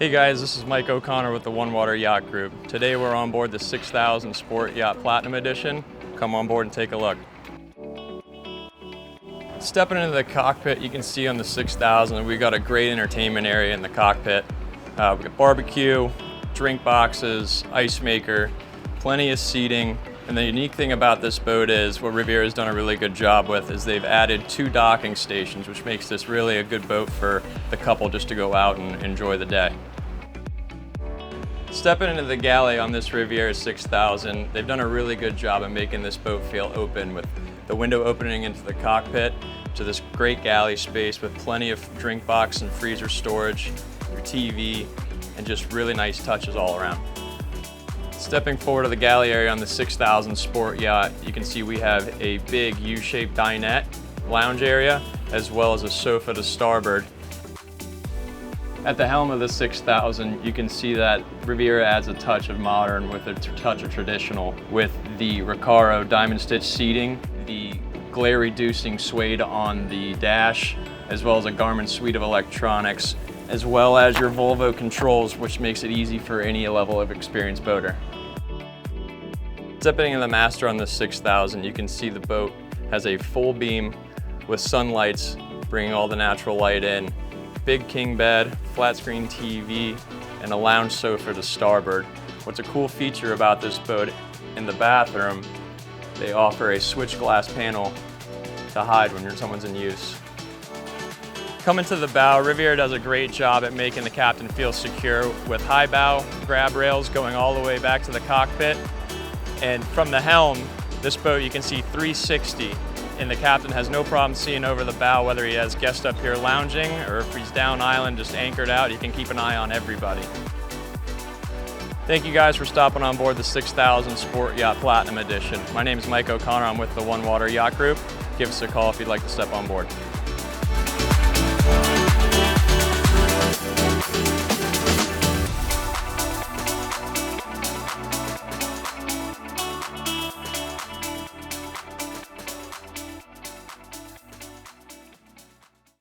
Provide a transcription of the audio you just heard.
Hey guys, this is Mike O'Connor with the OneWater Yacht Group. Today we're on board the 6000 Sport Yacht Platinum Edition. Come on board and take a look. Stepping into the cockpit, you can see on the 6000 we've got a great entertainment area in the cockpit. We've got barbecue, drink boxes, ice maker, plenty of seating. And the unique thing about this boat is, what Riviera has done a really good job with, is they've added 2 docking stations, which makes this really a good boat for the couple just to go out and enjoy the day. Stepping into the galley on this Riviera 6000, they've done a really good job of making this boat feel open, with the window opening into the cockpit to this great galley space with plenty of drink box and freezer storage, your TV, and just really nice touches all around. Stepping forward to the galley area on the 6000 Sport Yacht, you can see we have a big U-shaped dinette lounge area, as well as a sofa to starboard. At the helm of the 6000, you can see that Riviera adds a touch of modern with a touch of traditional, with the Recaro diamond stitch seating, the glare reducing suede on the dash, as well as a Garmin suite of electronics, as well as your Volvo controls, which makes it easy for any level of experienced boater. Stepping in the master on the 6000, you can see the boat has a full beam with sunlights bringing all the natural light in, big king bed, flat screen TV, and a lounge sofa to starboard. What's a cool feature about this boat, in the bathroom, they offer a switch glass panel to hide when someone's in use. Coming to the bow, Riviera does a great job at making the captain feel secure, with high bow grab rails going all the way back to the cockpit. And from the helm, this boat you can see 360, and the captain has no problem seeing over the bow, whether he has guests up here lounging or if he's down island just anchored out. He can keep an eye on everybody. Thank you guys for stopping on board the 6000 Sport Yacht Platinum Edition. My name is Mike O'Connor. I'm with the OneWater Yacht Group. Give us a call if you'd like to step on board.